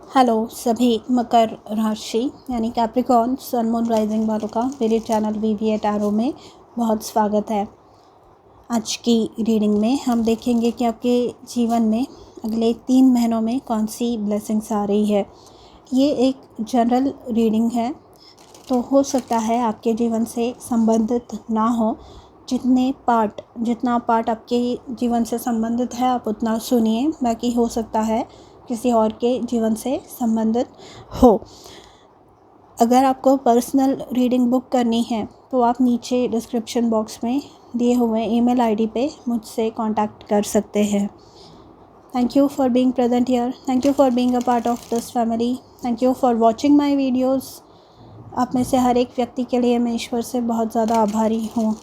Hello सभी मकर राशि यानी कैप्रिकॉर्न सन मून राइजिंग वालों का मेरे चैनल वीवीए टैरो में बहुत स्वागत है। आज की रीडिंग में हम देखेंगे कि आपके जीवन में अगले 3 महीनों में कौन सी ब्लेसिंग्स आ रही है। ये एक जनरल रीडिंग है, तो हो सकता है आपके जीवन से संबंधित ना हो। जितना पार्ट आपके जीवन से संबंधित है आप उतना सुनिए, बाकी हो सकता है किसी और के जीवन से संबंधित हो। अगर आपको पर्सनल रीडिंग बुक करनी है तो आप नीचे डिस्क्रिप्शन बॉक्स में दिए हुए ईमेल आईडी पे मुझसे कांटेक्ट कर सकते हैं। Thank you for being present here. Thank you for being a part of this family. Thank you for watching my videos. आप में से हर एक व्यक्ति के लिए मैं ईश्वर से बहुत ज़्यादा आभारी हूँ।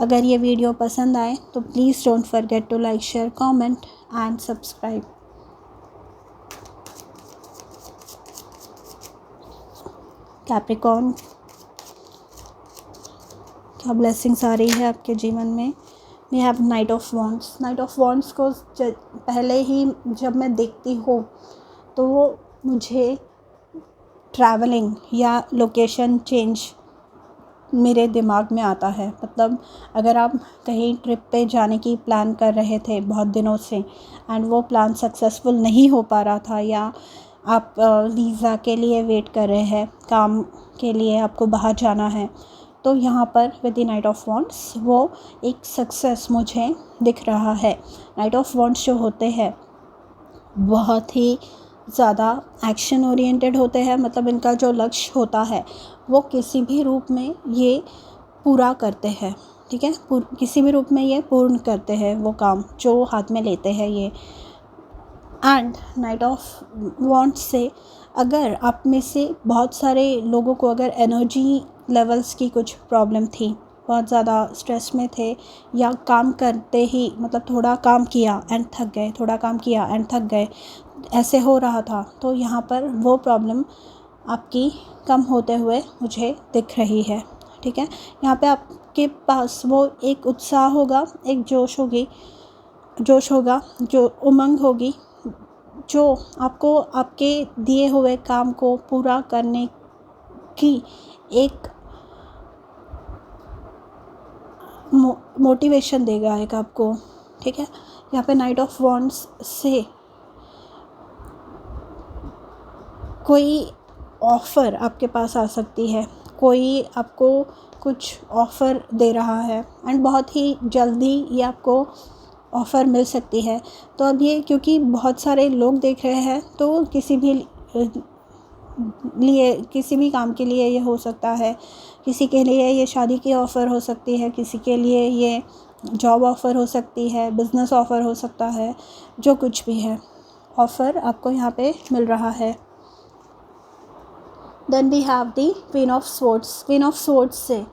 अगर ये वीडियो पसंद आए तो please don't forget to like, share, comment and subscribe. Capricorn, क्या ब्लेसिंग्स आ रही है आपके जीवन में। We have knight of wands. Knight of wands को पहले ही जब मैं देखती हूँ तो मुझे ट्रैवलिंग या लोकेशन चेंज मेरे दिमाग में आता है। मतलब अगर आप कहीं ट्रिप पे जाने की प्लान कर रहे थे बहुत दिनों से एंड वो प्लान सक्सेसफुल नहीं हो पा रहा था, या आप वीज़ा के लिए वेट कर रहे हैं, काम के लिए आपको बाहर जाना है, तो यहाँ पर with the night of wands वो एक सक्सेस मुझे दिख रहा है। नाइट ऑफ वॉन्ड्स जो होते हैं बहुत ही ज़्यादा एक्शन ओरिएंटेड होते हैं। मतलब इनका जो लक्ष्य होता है वो किसी भी रूप में ये पूरा करते हैं, ठीक है। किसी भी रूप में ये पूर्ण करते हैं वो काम जो हाथ में लेते हैं ये। एंड नाइट ऑफ वॉन्ड्स से अगर आप में से बहुत सारे लोगों को अगर एनर्जी लेवल्स की कुछ प्रॉब्लम थी, बहुत ज़्यादा स्ट्रेस में थे, या काम करते ही मतलब थोड़ा काम किया एंड थक गए, थोड़ा काम किया एंड थक गए, ऐसे हो रहा था, तो यहाँ पर वो प्रॉब्लम आपकी कम होते हुए मुझे दिख रही है, ठीक है। यहाँ पे आपके पास वो एक उत्साह होगा, एक जोश होगा, जो उमंग होगी, जो आपको आपके दिए हुए काम को पूरा करने की एक मोटिवेशन देगा एक आपको, ठीक है। यहाँ पे नाइट ऑफ वॉन्ड्स से कोई ऑफ़र आपके पास आ सकती है, कोई आपको कुछ ऑफ़र दे रहा है एंड बहुत ही जल्दी ये आपको ऑफ़र मिल सकती है। तो अब ये क्योंकि बहुत सारे लोग देख रहे हैं तो किसी भी काम के लिए ये हो सकता है। किसी के लिए ये शादी की ऑफ़र हो सकती है, किसी के लिए ये जॉब ऑफ़र हो सकती है, बिज़नेस ऑफ़र हो सकता है, जो कुछ भी है ऑफ़र आपको यहाँ पे मिल रहा है। Then we have the queen of swords. Queen of swords से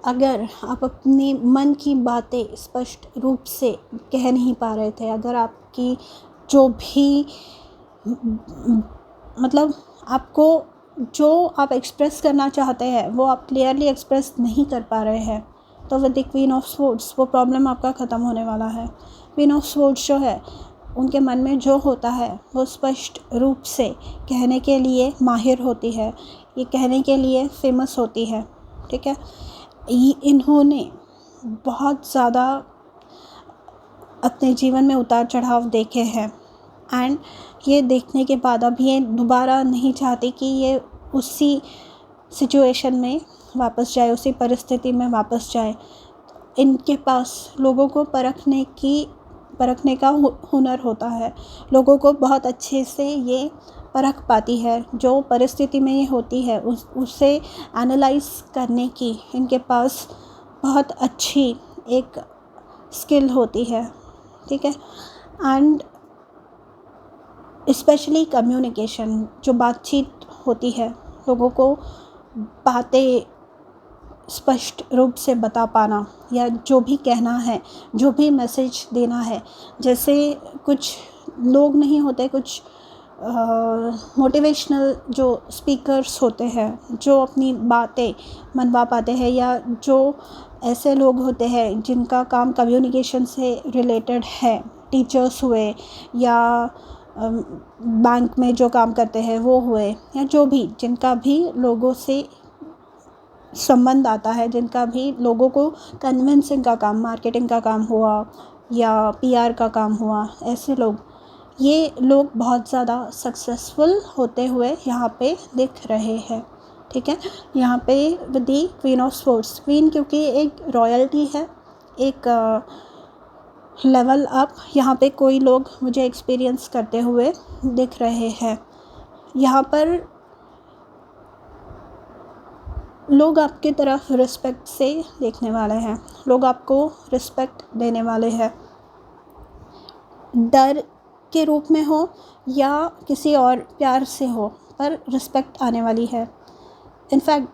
अगर आप अपने मन की बातें स्पष्ट रूप से कह नहीं पा रहे थे, अगर आपकी जो भी मतलब आपको जो आप एक्सप्रेस करना चाहते हैं वो आप क्लियरली एक्सप्रेस नहीं कर पा रहे हैं, तो with the queen of swords वो प्रॉब्लम आपका ख़त्म होने वाला है। क्वीन ऑफ स्वॉर्ड्स जो है उनके मन में जो होता है वो स्पष्ट रूप से कहने के लिए माहिर होती है, ये कहने के लिए फेमस होती है, ठीक है। इन्होंने बहुत ज़्यादा अपने जीवन में उतार चढ़ाव देखे हैं एंड ये देखने के बाद अब ये दोबारा नहीं चाहती कि ये उसी सिचुएशन में वापस जाए, उसी परिस्थिति में वापस जाए। इनके पास लोगों को परखने का हुनर होता है, लोगों को बहुत अच्छे से ये परख पाती है, जो परिस्थिति में ये होती है उसे एनालाइज करने की इनके पास बहुत अच्छी एक स्किल होती है, ठीक है। एंड स्पेशली कम्युनिकेशन, जो बातचीत होती है, लोगों को बातें स्पष्ट रूप से बता पाना या जो भी कहना है, जो भी मैसेज देना है। जैसे कुछ लोग नहीं होते, कुछ मोटिवेशनल जो स्पीकर्स होते हैं जो अपनी बातें मनवा पाते हैं, या जो ऐसे लोग होते हैं जिनका काम कम्युनिकेशन से रिलेटेड है, टीचर्स हुए या बैंक में जो काम करते हैं वो हुए, या जो भी जिनका भी लोगों से संबंध आता है, जिनका भी लोगों को कन्विंसिंग का काम, मार्केटिंग का काम हुआ या पीआर का काम हुआ, ऐसे लोग, ये लोग बहुत ज़्यादा सक्सेसफुल होते हुए यहाँ पे दिख रहे हैं। ठीक है, यहाँ पे with the queen of sports, queen क्योंकि एक रॉयल्टी है, एक लेवल अप यहाँ पे कोई लोग मुझे एक्सपीरियंस करते हुए दिख रहे हैं। यहाँ पर लोग आपकी तरफ रिस्पेक्ट से देखने वाले हैं, लोग आपको रिस्पेक्ट देने वाले हैं, डर के रूप में हो या किसी और प्यार से हो, पर रिस्पेक्ट आने वाली है। इनफैक्ट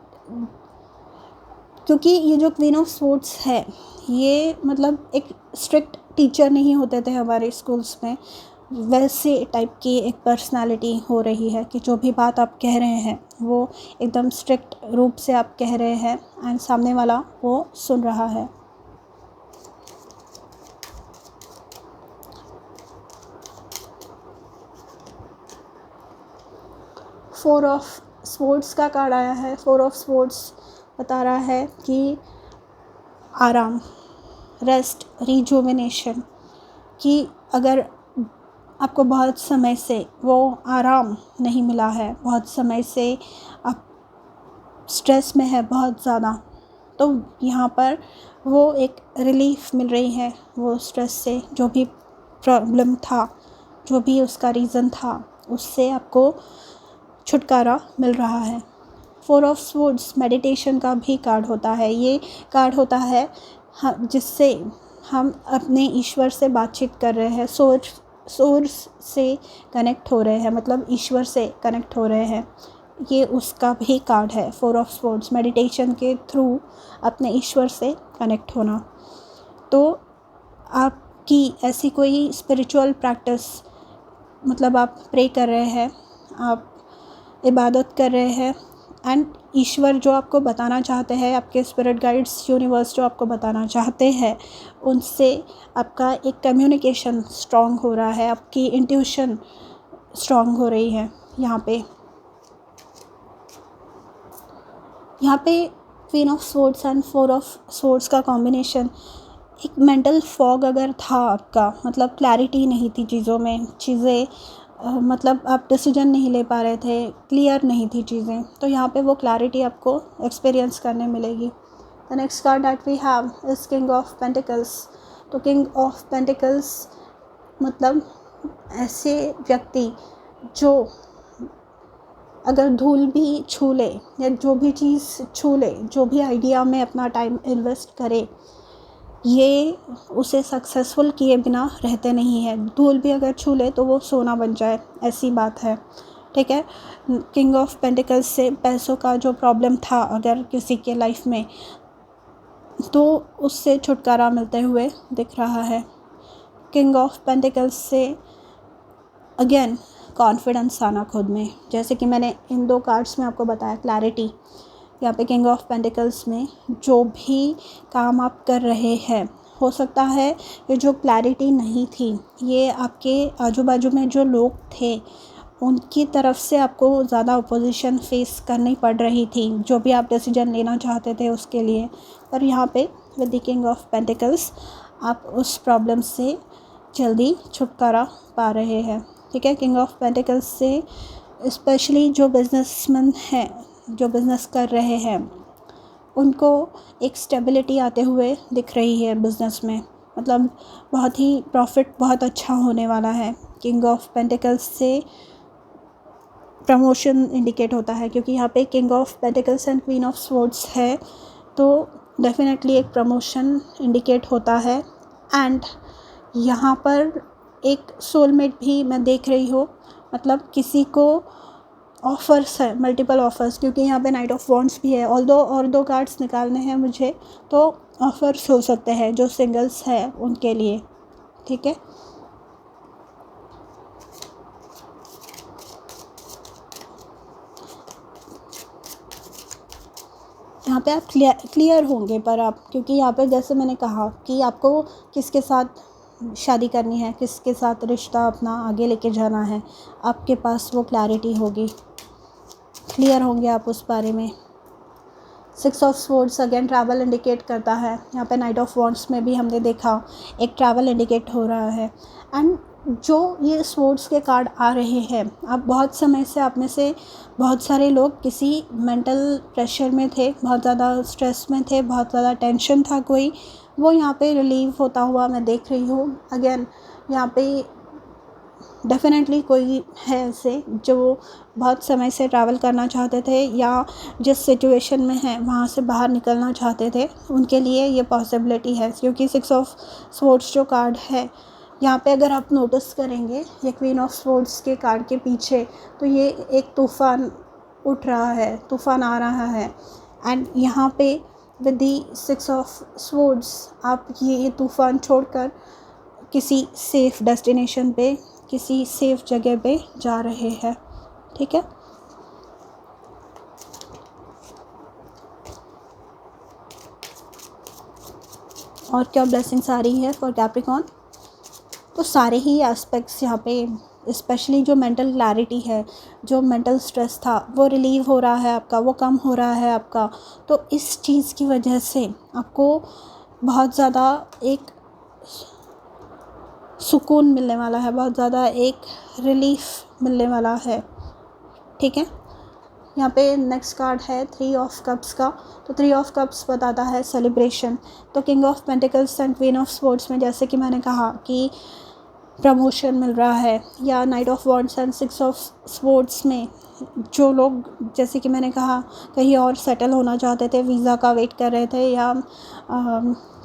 क्योंकि ये जो क्वीन ऑफ स्पोर्ट्स है, ये मतलब एक स्ट्रिक्ट टीचर नहीं होते थे हमारे स्कूल्स में, वैसे टाइप की एक पर्सनालिटी हो रही है कि जो भी बात आप कह रहे हैं वो एकदम स्ट्रिक्ट रूप से आप कह रहे हैं एंड सामने वाला वो सुन रहा है। फोर ऑफ स्पोर्ट्स का कार्ड आया है। फोर ऑफ स्पोर्ट्स बता रहा है कि आराम, रेस्ट, रिजुविनेशन, कि अगर आपको बहुत समय से वो आराम नहीं मिला है, बहुत समय से आप स्ट्रेस में है बहुत ज़्यादा, तो यहाँ पर वो एक रिलीफ मिल रही है वो स्ट्रेस से, जो भी प्रॉब्लम था, जो भी उसका रीज़न था, उससे आपको छुटकारा मिल रहा है। फोर ऑफ स्पोर्ट्स मेडिटेशन का भी कार्ड होता है। ये कार्ड होता है जिससे हम अपने ईश्वर से बातचीत कर रहे हैं, सोर्स से कनेक्ट हो रहे हैं, मतलब ईश्वर से कनेक्ट हो रहे हैं, ये उसका भी कार्ड है। फोर ऑफ स्पोर्ट्स मेडिटेशन के थ्रू अपने ईश्वर से कनेक्ट होना। तो आपकी ऐसी कोई स्पिरिचुअल प्रैक्टिस, मतलब आप प्रे कर रहे हैं, आप इबादत कर रहे हैं एंड ईश्वर जो आपको बताना चाहते हैं, आपके स्पिरिट गाइड्स, यूनिवर्स जो आपको बताना चाहते हैं, उनसे आपका एक कम्युनिकेशन स्ट्रॉन्ग हो रहा है, आपकी इंट्यूशन स्ट्रॉन्ग हो रही है। यहाँ पे queen of sports and four of sports का कॉम्बिनेशन, एक मेंटल फॉग अगर था आपका, मतलब क्लैरिटी नहीं थी चीज़ों में, चीज़ें मतलब आप डिसीजन नहीं ले पा रहे थे, क्लियर नहीं थी चीज़ें, तो यहाँ पे वो क्लैरिटी आपको एक्सपीरियंस करने मिलेगी। The next card that we have is king of pentacles. तो किंग ऑफ पेंटिकल्स मतलब ऐसे व्यक्ति जो अगर धूल भी छू ले या जो भी चीज़ छू ले, जो भी आइडिया में अपना टाइम इन्वेस्ट करे, ये उसे सक्सेसफुल किए बिना रहते नहीं है। धूल भी अगर छू ले तो वो सोना बन जाए, ऐसी बात है। ठीक है, किंग ऑफ पेंटिकल्स से पैसों का जो प्रॉब्लम था अगर किसी के लाइफ में, तो उससे छुटकारा मिलते हुए दिख रहा है। किंग ऑफ पेंटिकल्स से अगेन कॉन्फिडेंस आना खुद में, जैसे कि मैंने इन दो कार्ड्स में आपको बताया, क्लैरिटी। यहाँ पे किंग ऑफ पेंटिकल्स में जो भी काम आप कर रहे हैं, हो सकता है ये जो क्लैरिटी नहीं थी, ये आपके आजू बाजू में जो लोग थे उनकी तरफ से आपको ज़्यादा अपोजिशन फेस करनी पड़ रही थी, जो भी आप डिसीजन लेना चाहते थे उसके लिए। पर यहाँ पे with the king of pentacles आप उस प्रॉब्लम से जल्दी छुटकारा पा रहे हैं। ठीक है, किंग ऑफ पेंटिकल्स से स्पेशली जो बिजनेसमैन हैं, जो बिज़नेस कर रहे हैं, उनको एक स्टेबिलिटी आते हुए दिख रही है बिज़नेस में, मतलब बहुत ही प्रॉफिट बहुत अच्छा होने वाला है। किंग ऑफ पेंटिकल्स से प्रमोशन इंडिकेट होता है, क्योंकि यहाँ पे king of pentacles and queen of swords है, तो डेफिनेटली एक प्रमोशन इंडिकेट होता है। एंड यहाँ पर एक सोलमेट भी मैं देख रही हूँ, मतलब किसी को ऑफ़र्स है, मल्टीपल ऑफ़र्स, क्योंकि यहाँ पे नाइट ऑफ वॉन्ड्स भी है। ऑल्दो और दो कार्ड्स निकालने हैं मुझे, तो ऑफ़र्स हो सकते हैं जो सिंगल्स है उनके लिए। ठीक है, यहाँ पे आप क्लियर होंगे, पर आप, क्योंकि यहाँ पे जैसे मैंने कहा कि आपको किसके साथ शादी करनी है, किसके साथ रिश्ता अपना आगे लेके जाना है, आपके पास वो क्लैरिटी होगी, क्लियर होंगे आप उस बारे में। 6 of swords again travel indicate करता है। यहाँ पे नाइट ऑफ वॉन्ड्स में भी हमने देखा एक ट्रैवल इंडिकेट हो रहा है। एंड जो ये स्वॉर्ड्स के कार्ड आ रहे हैं, अब बहुत समय से आप में से बहुत सारे लोग किसी मेंटल प्रेशर में थे, बहुत ज़्यादा स्ट्रेस में थे, बहुत ज़्यादा टेंशन था कोई, वो यहाँ पे रिलीव होता हुआ मैं देख रही हूँ। अगेन यहाँ पे डेफिनेटली कोई है ऐसे जो बहुत समय से ट्रैवल करना चाहते थे या जिस सिचुएशन में है वहाँ से बाहर निकलना चाहते थे, उनके लिए ये पॉसिबिलिटी है। क्योंकि 6 ऑफ स्वॉर्ड्स जो कार्ड है यहाँ पे अगर आप नोटिस करेंगे, ये क्वीन ऑफ स्वॉर्ड्स के कार्ड के पीछे तो ये एक तूफ़ान उठ रहा है, तूफ़ान आ रहा है। एंड यहाँ पे विद दी 6 ऑफ स्वॉर्ड्स आप ये तूफ़ान छोड़कर किसी सेफ़ डेस्टिनेशन पे, किसी सेफ़ जगह पे जा रहे हैं। ठीक है, और क्या ब्लेसिंग्स आ रही है फॉर कैप्रिकॉर्न? तो सारे ही एस्पेक्ट्स यहाँ पे, स्पेशली जो मेंटल क्लैरिटी है, जो मेंटल स्ट्रेस था वो रिलीव हो रहा है आपका, वो कम हो रहा है आपका। तो इस चीज़ की वजह से आपको बहुत ज़्यादा एक सुकून मिलने वाला है, बहुत ज़्यादा एक रिलीफ मिलने वाला है। ठीक है, यहाँ पे नेक्स्ट कार्ड है 3 ऑफ कप्स का। तो 3 ऑफ कप्स बताता है सेलिब्रेशन। तो king of pentacles and queen of swords में जैसे कि मैंने कहा कि प्रमोशन मिल रहा है, या night of wands and 6 of swords में जो लोग जैसे कि मैंने कहा कहीं और सेटल होना चाहते थे, वीज़ा का वेट कर रहे थे, या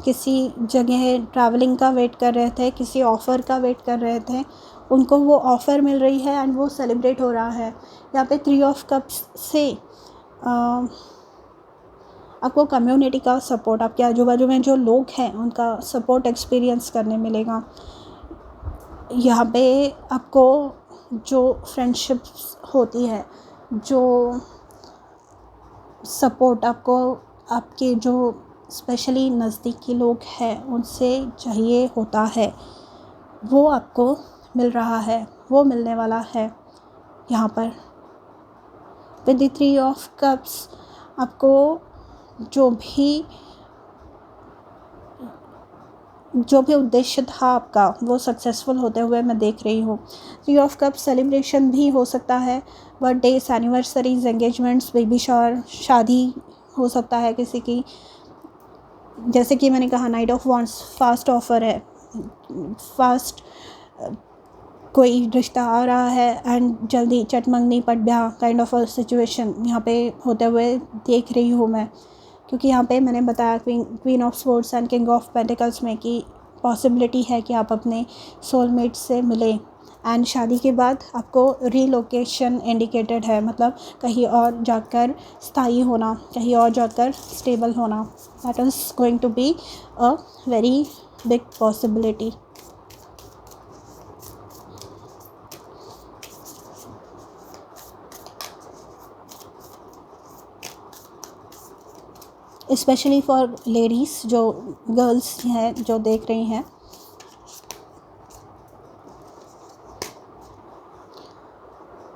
किसी जगह ट्रैवलिंग का वेट कर रहे थे, किसी ऑफ़र का वेट कर रहे थे, उनको वो ऑफ़र मिल रही है एंड वो सेलिब्रेट हो रहा है। यहाँ पे 3 ऑफ कप्स से आपको कम्युनिटी का सपोर्ट, आपके आजू बाजू में जो लोग हैं उनका सपोर्ट एक्सपीरियंस करने मिलेगा। यहाँ पे आपको जो फ्रेंडशिप्स होती है, जो सपोर्ट आपको आपके जो स्पेशली नज़दीकी लोग हैं उनसे चाहिए होता है, वो आपको मिल रहा है, वो मिलने वाला है। यहाँ पर विद द 3 ऑफ कप्स आपको जो भी उद्देश्य था आपका वो सक्सेसफुल होते हुए मैं देख रही हूँ। 3 ऑफ कप्स सेलिब्रेशन भी हो सकता है, birthdays, anniversaries, engagements, baby shower, शादी हो सकता है किसी की। जैसे कि मैंने कहा night of wands fast offer है, फास्ट कोई रिश्ता आ रहा है एंड जल्दी चटमंगनी पट ब्याह काइंड ऑफ अ सिचुएशन यहाँ पे होते हुए देख रही हूँ मैं। क्योंकि यहाँ पे मैंने बताया queen of swords and king of pentacles में कि पॉसिबिलिटी है कि आप अपने सोलमेट से मिलें एंड शादी के बाद आपको रीलोकेशन इंडिकेटेड है, मतलब कहीं और जाकर स्थायी होना, कहीं और जाकर स्टेबल होना। That is going to be a very big possibility. Specially for ladies, जो गर्ल्स हैं जो देख रही हैं।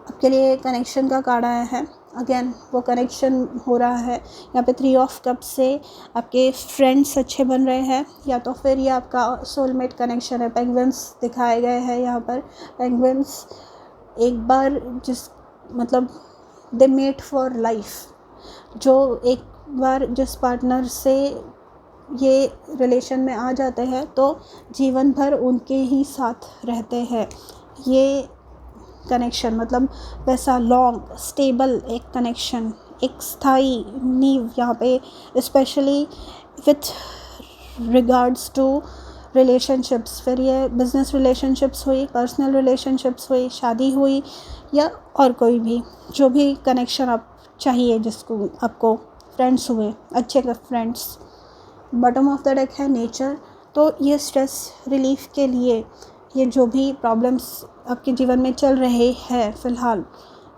आपके लिए कनेक्शन का कार्ड आया है। अगेन वो कनेक्शन हो रहा है यहाँ पे 3 ऑफ कप्स से आपके फ्रेंड्स अच्छे बन रहे हैं, या तो फिर ये आपका सोलमेट कनेक्शन है। पेंगुइन्स दिखाए गए हैं यहाँ पर। पेंगुइन्स एक बार मतलब दे मेट फॉर लाइफ, जो एक बार जिस पार्टनर से ये रिलेशन में आ जाते हैं तो जीवन भर उनके ही साथ रहते हैं। ये कनेक्शन मतलब वैसा लॉन्ग स्टेबल एक कनेक्शन, एक स्थायी नींव यहाँ पे, specially with regards to relationships. फिर ये बिज़नेस रिलेशनशिप्स हुई, पर्सनल रिलेशनशिप्स हुई, शादी हुई, या और कोई भी जो भी कनेक्शन आप चाहिए जिसको आपको, फ्रेंड्स हुए, अच्छे friends. Bottom of the deck है नेचर। तो ये स्ट्रेस रिलीफ के लिए, ये जो भी प्रॉब्लम्स आपके जीवन में चल रहे हैं फ़िलहाल,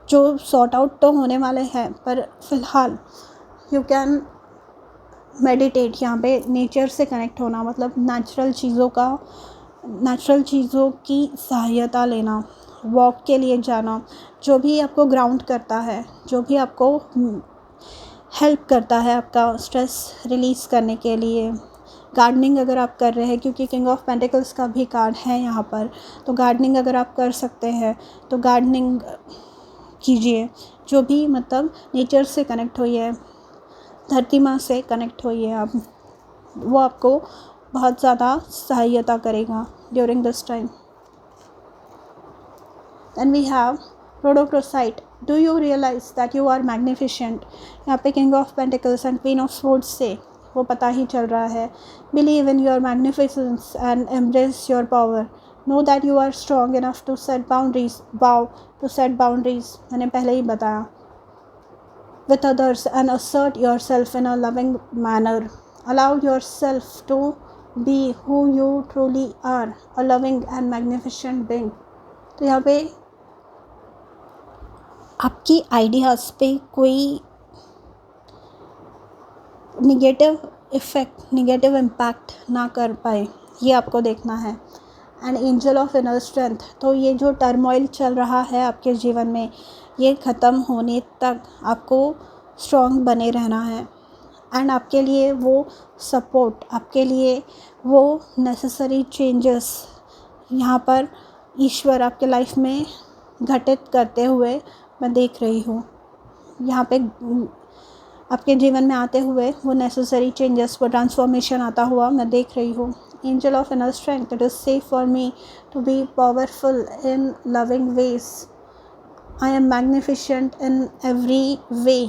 जो सॉर्ट आउट तो होने वाले हैं, पर फ़िलहाल यू कैन मेडिटेट। यहाँ पे नेचर से कनेक्ट होना मतलब नेचुरल चीज़ों का नेचुरल चीज़ों की सहायता लेना, वॉक के लिए जाना, जो भी आपको ग्राउंड करता है, जो भी आपको हेल्प करता है आपका स्ट्रेस रिलीज़ करने के लिए। गार्डनिंग अगर आप कर रहे हैं, क्योंकि किंग ऑफ पेंटिकल्स का भी कार्ड है यहाँ पर, तो गार्डनिंग अगर आप कर सकते हैं तो गार्डनिंग कीजिए। जो भी मतलब नेचर से कनेक्ट होइए, धरती माँ से कनेक्ट होइए आप, वो आपको बहुत ज़्यादा सहायता करेगा during this time. Then we have Rhodochrosite. Do you realize that you are magnificent? यहाँ पे King of Pentacles and Queen of Swords से वो पता ही चल रहा है। Believe in your magnificence and embrace your power. Know that you are strong enough to set boundaries. Vow to set boundaries. मैंने पहले ही बताया. With others and assert yourself in a loving manner. Allow yourself to be who you truly are, a loving and magnificent being. तो यहाँ पे आपकी ideas पे कोई negative effect, negative impact ना कर पाए, ये आपको देखना है। And angel of inner strength, तो ये जो टर्मोइल चल रहा है आपके जीवन में, ये ख़त्म होने तक आपको स्ट्रॉन्ग बने रहना है। एंड आपके लिए वो सपोर्ट, आपके लिए वो नेसेसरी चेंजेस यहाँ पर ईश्वर आपके लाइफ में घटित करते हुए मैं देख रही हूँ। यहाँ पे आपके जीवन में आते हुए वो नेसेसरी चेंजेस, वो ट्रांसफॉर्मेशन आता हुआ मैं देख रही हूँ। Angel of inner strength, it is safe for me to be powerful in loving ways. I am magnificent in every way.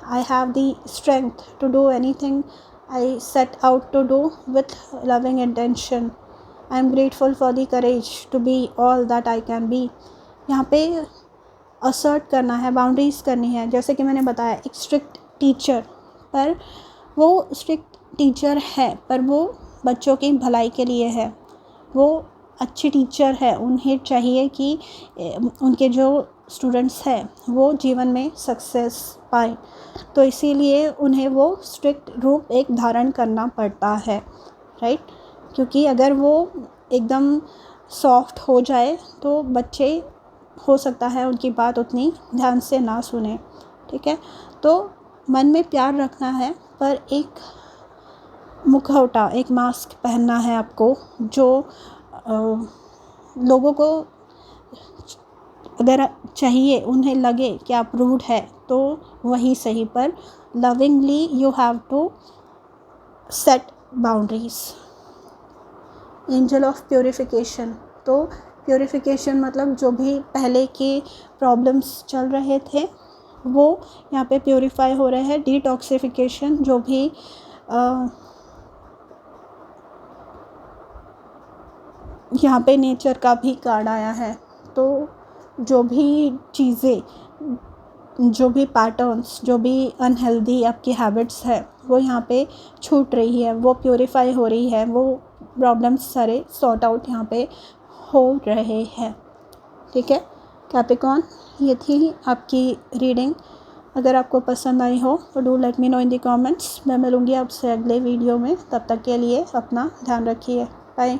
I have the strength to do anything I set out to do with loving intention. I am grateful for the courage to be all that I can be. यहाँ पे assert करना है, boundaries करनी है। जैसे कि मैंने बताया, एक स्ट्रिक्ट टीचर, पर वो स्ट्रिक्ट टीचर है पर वो बच्चों की भलाई के लिए है। वो अच्छी टीचर है, उन्हें चाहिए कि उनके जो स्टूडेंट्स हैं वो जीवन में सक्सेस पाए, तो इसीलिए उन्हें वो स्ट्रिक्ट रूप एक धारण करना पड़ता है, राइट। क्योंकि अगर वो एकदम सॉफ्ट हो जाए तो बच्चे, हो सकता है उनकी बात उतनी ध्यान से ना सुने, ठीक है। तो मन में प्यार रखना है, पर एक मुखौटा, एक मास्क पहनना है आपको, जो लोगों को अगर चाहिए, उन्हें लगे कि आप रूड है तो वही सही, पर lovingly you have to set boundaries. Angel of purification, तो प्योरिफिकेशन मतलब जो भी पहले के प्रॉब्लम्स चल रहे थे वो यहाँ पे प्योरीफाई हो रहे हैं। डिटॉक्सिफिकेशन, जो भी यहाँ पे नेचर का भी कार्ड आया है, तो जो भी चीज़ें, जो भी पैटर्न्स, जो भी अनहेल्दी आपकी हैबिट्स है वो यहाँ पे छूट रही है, वो प्योरीफाई हो रही है, वो प्रॉब्लम्स सारे सॉर्ट आउट यहाँ पे हो रहे हैं, ठीक है कैप्रिकॉर्न। ये थी आपकी रीडिंग। अगर आपको पसंद आई हो तो do let me know in the comments. मैं मिलूँगी आपसे अगले वीडियो में, तब तक के लिए अपना ध्यान रखिए। बाय।